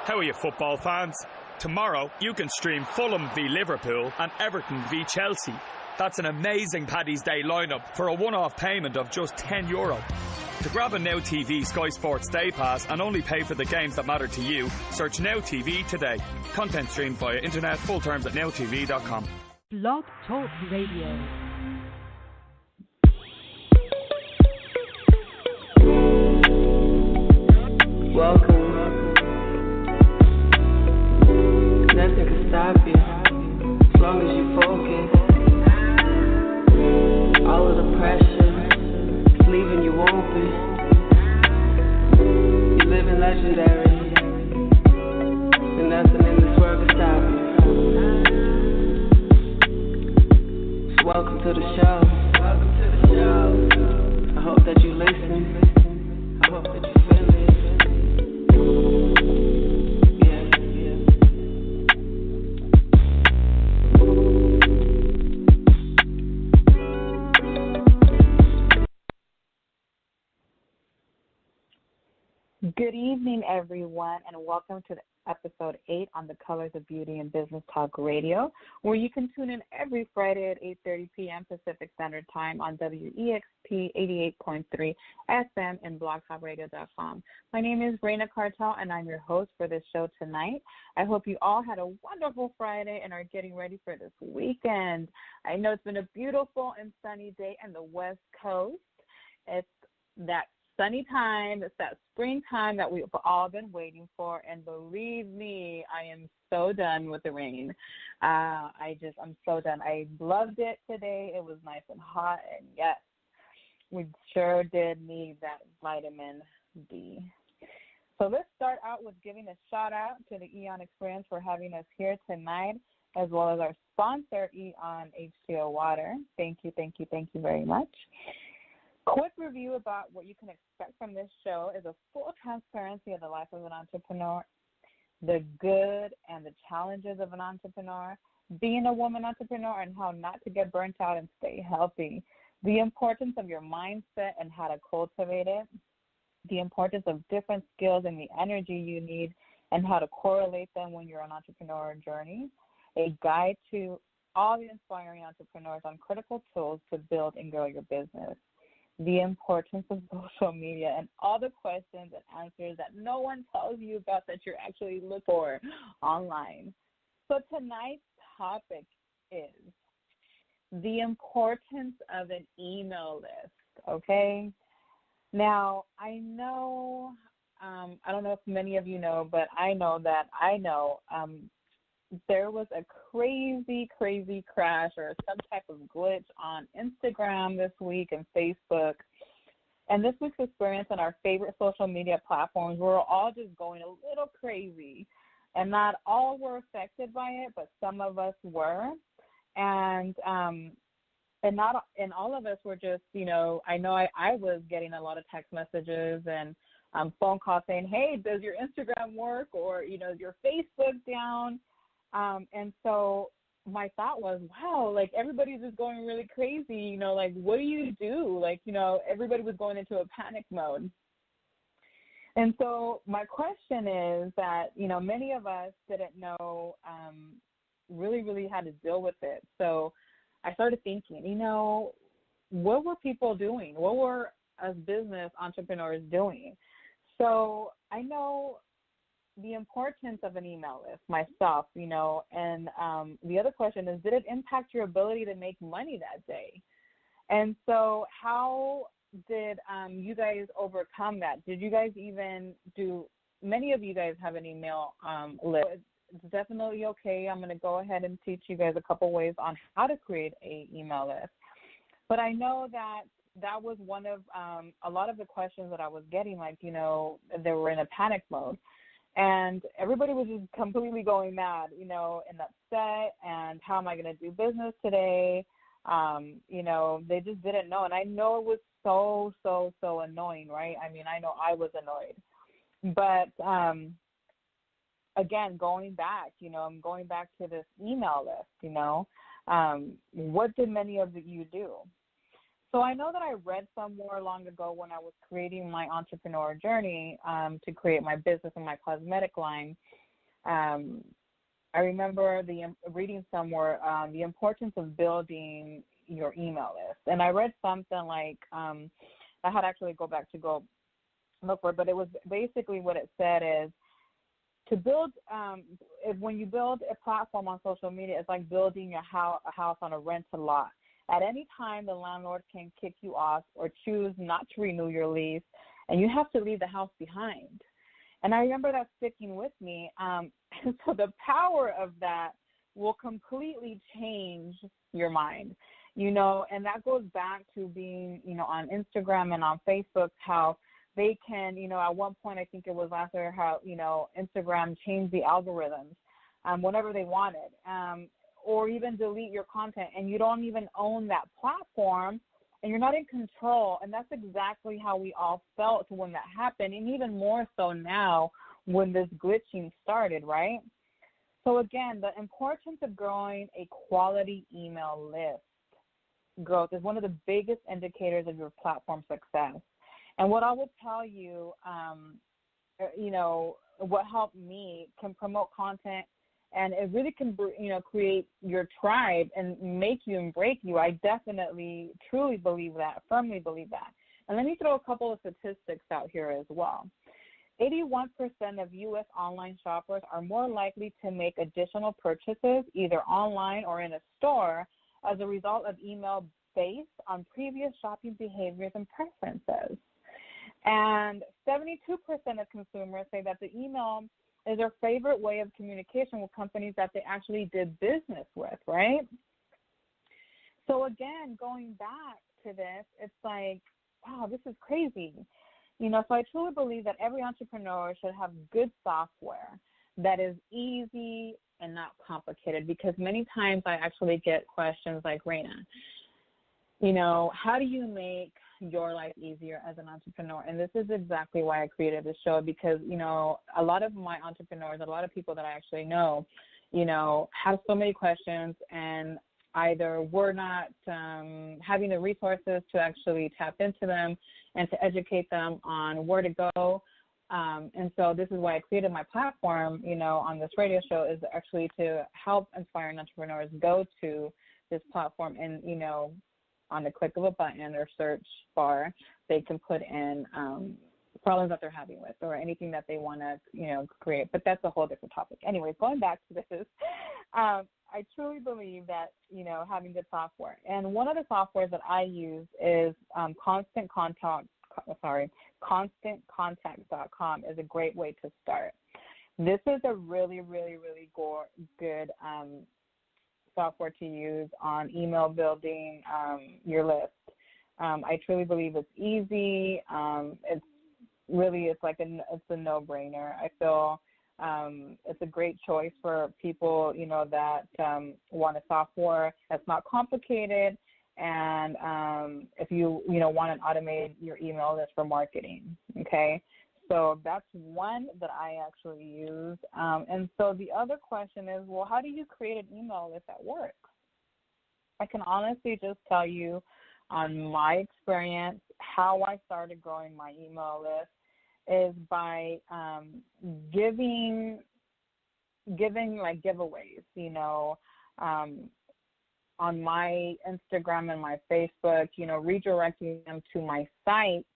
How are you, football fans? Tomorrow, you can stream Fulham v Liverpool and Everton v Chelsea. That's an amazing Paddy's Day lineup for a one-off payment of just €10. To grab a Now TV Sky Sports Day Pass and only pay for the games that matter to you, search Now TV today. Content streamed via internet, full terms at nowtv.com. Blog Talk Radio. Welcome. Nothing can stop you as long as you focus. All of the pressure is leaving you open. You're living legendary, and nothing in this world can stop you. So welcome to the show. I hope that you listen. I hope that you feel it. Good evening, everyone, and welcome to episode 8 on the Colors of Beauty and Business Talk Radio, where you can tune in every Friday at 8:30 p.m. Pacific Standard Time on WEXP 88.3 FM and blogtalkradio.com. My name is Reyna Kartel, and I'm your host for this show tonight. I hope you all had a wonderful Friday and are getting ready for this weekend. I know it's been a beautiful and sunny day on the West Coast. It's that sunny time, it's that springtime that we've all been waiting for, and believe me, I am so done with the rain. I'm so done. I loved it today. It was nice and hot, and yes, we sure did need that vitamin D. So let's start out with giving a shout out to the Eon Experience for having us here tonight, as well as our sponsor, Eon H2O Water. Thank you very much. Quick review about what you can expect from this show is a full transparency of the life of an entrepreneur, the good and the challenges of an entrepreneur, being a woman entrepreneur and how not to get burnt out and stay healthy, the importance of your mindset and how to cultivate it, the importance of different skills and the energy you need and how to correlate them when you're on an entrepreneur journey, a guide to all the inspiring entrepreneurs on critical tools to build and grow your business, the importance of social media, and all the questions and answers that no one tells you about that you're actually looking for online. So tonight's topic is the importance of an email list, okay? Now, I know, I don't know if many of you know, but I know there was a crazy crash or some type of glitch on Instagram this week and Facebook. And this week's experience on our favorite social media platforms, we're all just going a little crazy. And not all were affected by it, but some of us were. And all of us were just, I know I was getting a lot of text messages and phone calls saying, hey, does your Instagram work? Or, is your Facebook down? And so my thought was, wow, like everybody's just going really crazy, like what do you do? Like, everybody was going into a panic mode. And so my question is that, many of us didn't know really how to deal with it. So I started thinking, what were people doing? What were us business entrepreneurs doing? So I know the importance of an email list myself, and the other question is, did it impact your ability to make money that day? And so how did you guys overcome that? Did you guys many of you guys have an email list? It's definitely okay. I'm going to go ahead and teach you guys a couple ways on how to create an email list. But I know that was one of a lot of the questions that I was getting, like, they were in a panic mode. And everybody was just completely going mad, and upset, and how am I going to do business today? They just didn't know. And I know it was so annoying, right? I mean, I know I was annoyed. But, again, going back, I'm going back to this email list, what did many of you do? So I know that I read somewhere long ago when I was creating my entrepreneur journey to create my business and my cosmetic line, I remember reading somewhere the importance of building your email list. And I read something like, I had to actually go look for it, but it was basically what it said is to build, when you build a platform on social media, it's like building a house on a rental lot. At any time, the landlord can kick you off or choose not to renew your lease, and you have to leave the house behind. And I remember that sticking with me. And so the power of that will completely change your mind, and that goes back to being, on Instagram and on Facebook, how they can, at one point, I think it was last year, how, Instagram changed the algorithms whenever they wanted, or even delete your content, and you don't even own that platform, and you're not in control. And that's exactly how we all felt when that happened, and even more so now when this glitching started, right? So again, the importance of growing a quality email list growth is one of the biggest indicators of your platform success. And what I will tell you, what helped me can promote content, and it really can, create your tribe and make you and break you. I definitely, truly believe that, firmly believe that. And let me throw a couple of statistics out here as well. 81% of U.S. online shoppers are more likely to make additional purchases either online or in a store as a result of email based on previous shopping behaviors and preferences. And 72% of consumers say that the email is their favorite way of communication with companies that they actually did business with, right? So again, going back to this, it's like, wow, this is crazy. So I truly believe that every entrepreneur should have good software that is easy and not complicated, because many times I actually get questions like, Reyna, how do you make your life easier as an entrepreneur? And this is exactly why I created this show, because, a lot of my entrepreneurs, a lot of people that I actually know, have so many questions, and either we're not having the resources to actually tap into them and to educate them on where to go. And so this is why I created my platform, on this radio show, is actually to help inspiring entrepreneurs go to this platform and, on the click of a button or search bar, they can put in problems that they're having with or anything that they want to, create. But that's a whole different topic. Anyway, going back to this, I truly believe that, having good software. And one of the softwares that I use is ConstantContact.com is a great way to start. This is a really, really, really good software to use on email building your list. I truly believe it's easy. It's a no-brainer. I feel it's a great choice for people, that want a software that's not complicated, and if you want to automate your email list for marketing. Okay. So that's one that I actually use. And so the other question is, well, how do you create an email list that works? I can honestly just tell you on my experience, how I started growing my email list is by giving like giveaways, on my Instagram and my Facebook, redirecting them to my site,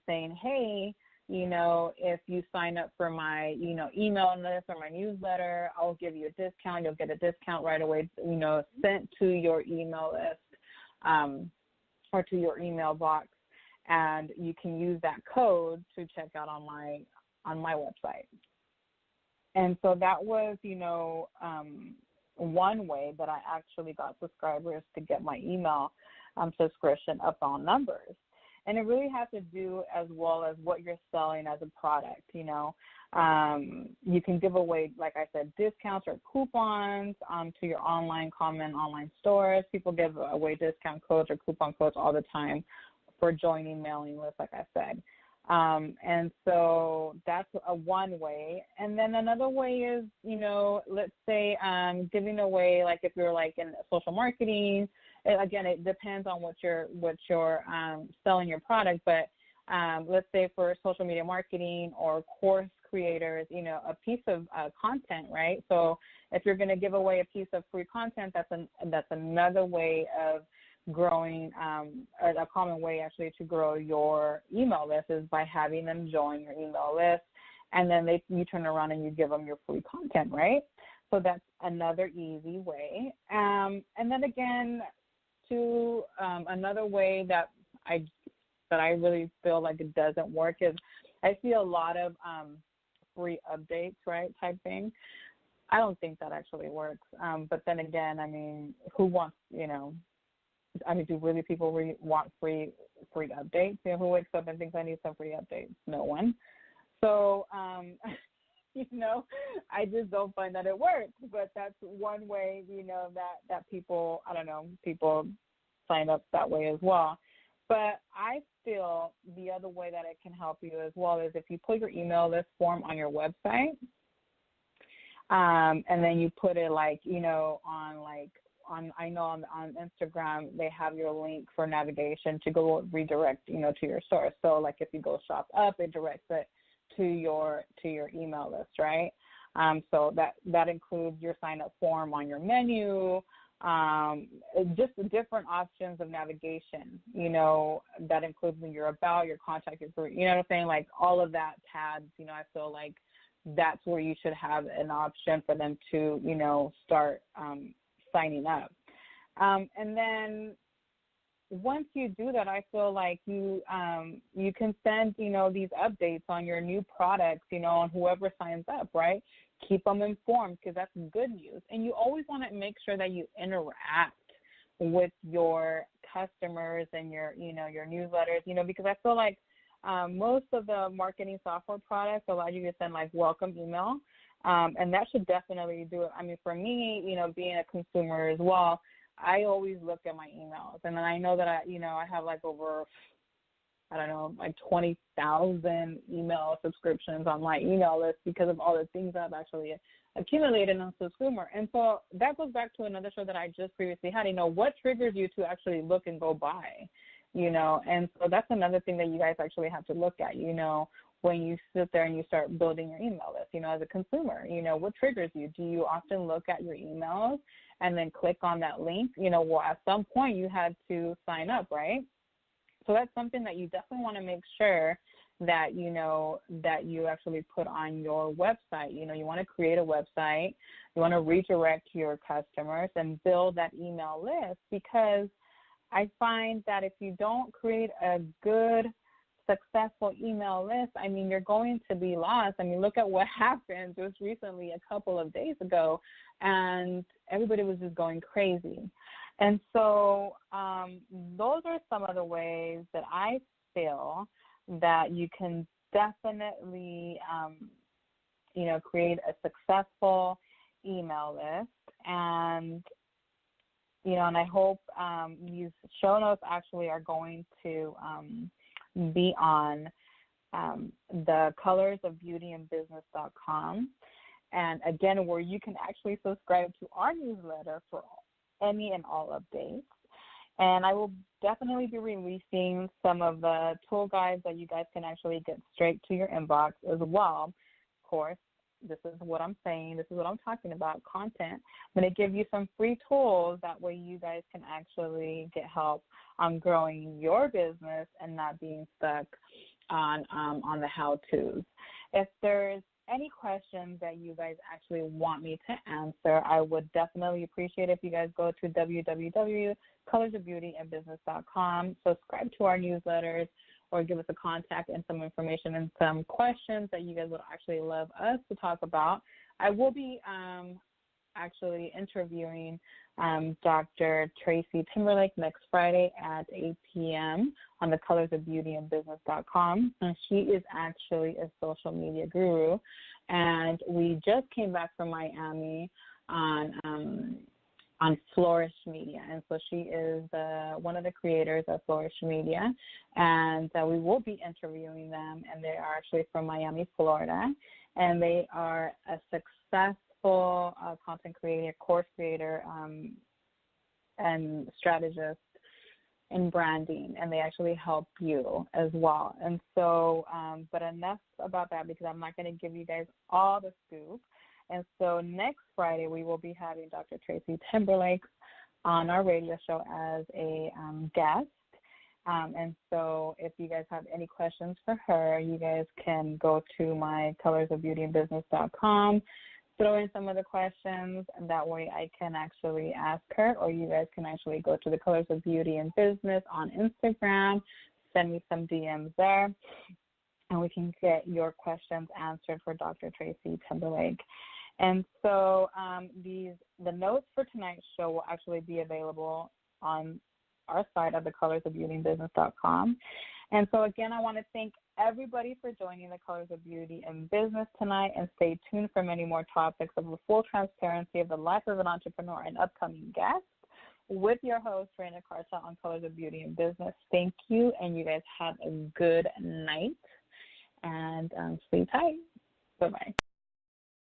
saying, hey, if you sign up for my, email list or my newsletter, I'll give you a discount. You'll get a discount right away, sent to your email list or to your email box. And you can use that code to check out on my website. And so that was, one way that I actually got subscribers to get my email subscription up on numbers. And it really has to do as well as what you're selling as a product, You can give away, like I said, discounts or coupons to your online stores. People give away discount codes or coupon codes all the time for joining mailing lists, like I said. And so that's one way. And then another way is, let's say giving away, like if you're like in social marketing, again, it depends on what you're selling your product, but let's say for social media marketing or course creators, a piece of content, right? So if you're going to give away a piece of free content, that's another way of growing, a common way actually to grow your email list is by having them join your email list, and then you turn around and you give them your free content, right? So that's another easy way. And then again, another way that I really feel like it doesn't work is I see a lot of free updates, right, type thing. I don't think that actually works. But then again, I mean, who wants, do really people want free updates? Who wakes up and thinks I need some free updates? No one. So, I just don't find that it works. But that's one way, that people, people sign up that way as well. But I feel the other way that it can help you as well is if you put your email list form on your website, and then you put it on Instagram, they have your link for navigation to go redirect, to your source. So like if you go shop up, it directs it to your email list, right? So that includes your sign up form on your menu, just the different options of navigation, that includes your about, your contact, your group, you know what I'm saying? Like all of that tabs, I feel like that's where you should have an option for them to, start signing up. And then once you do that, I feel like you can send, these updates on your new products, on whoever signs up, right? Keep them informed because that's good news. And you always want to make sure that you interact with your customers and your newsletters, because I feel like most of the marketing software products allow you to send like welcome email. And that should definitely do it. I mean, for me, being a consumer as well, I always look at my emails. And then I know that I have like over, like 20,000 email subscriptions on my email list because of all the things I've actually accumulated as a consumer. And so that goes back to another show that I just previously had, what triggers you to actually look and go buy, and so that's another thing that you guys actually have to look at, when you sit there and you start building your email list, as a consumer, what triggers you? Do you often look at your emails and then click on that link? Well, at some point you had to sign up, right? So that's something that you definitely want to make sure that, that you actually put on your website. You want to create a website. You want to redirect your customers and build that email list, because I find that if you don't create a good, successful email list, you're going to be lost. Look at what happened just recently, a couple of days ago, and everybody was just going crazy. And so those are some of the ways that I feel that you can definitely, create a successful email list. And, and I hope these show notes actually are going to be on the colorsofbeautyandbusiness.com. And again, where you can actually subscribe to our newsletter for any and all updates. And I will definitely be releasing some of the tool guides that you guys can actually get straight to your inbox as well. Of course, this is what I'm saying. This is what I'm talking about, content. I'm going to give you some free tools. That way you guys can actually get help on growing your business and not being stuck on the how-tos. If there's any questions that you guys actually want me to answer, I would definitely appreciate if you guys go to www.colorsofbeautyandbusiness.com, subscribe to our newsletters, or give us a contact and some information and some questions that you guys would actually love us to talk about. I will be actually interviewing Dr. Tracy Timberlake next Friday at 8 p.m. on the colorsofbeautyandbusiness.com. And she is actually a social media guru. And we just came back from Miami on Flourish Media. And so she is one of the creators of Flourish Media. And we will be interviewing them. And they are actually from Miami, Florida. And they are a successful content creator, course creator, and strategist in branding, and they actually help you as well. And so, but enough about that, because I'm not going to give you guys all the scoop. And so next Friday, we will be having Dr. Tracy Timberlake on our radio show as a guest. And so if you guys have any questions for her, you guys can go to my colorsofbeautyandbusiness.com, throw in some of the questions, and that way I can actually ask her, or you guys can actually go to the Colors of Beauty and Business on Instagram, send me some DMs there, and we can get your questions answered for Dr. Tracy Timberlake. And so the notes for tonight's show will actually be available on our site of the colorsofbeautyandbusiness.com. And so, again, I want to thank everybody for joining the Colors of Beauty and Business tonight, and stay tuned for many more topics of the full transparency of the life of an entrepreneur and upcoming guests with your host, Reyna Kartel, on Colors of Beauty and Business. Thank you, and you guys have a good night, and sleep tight. Bye-bye.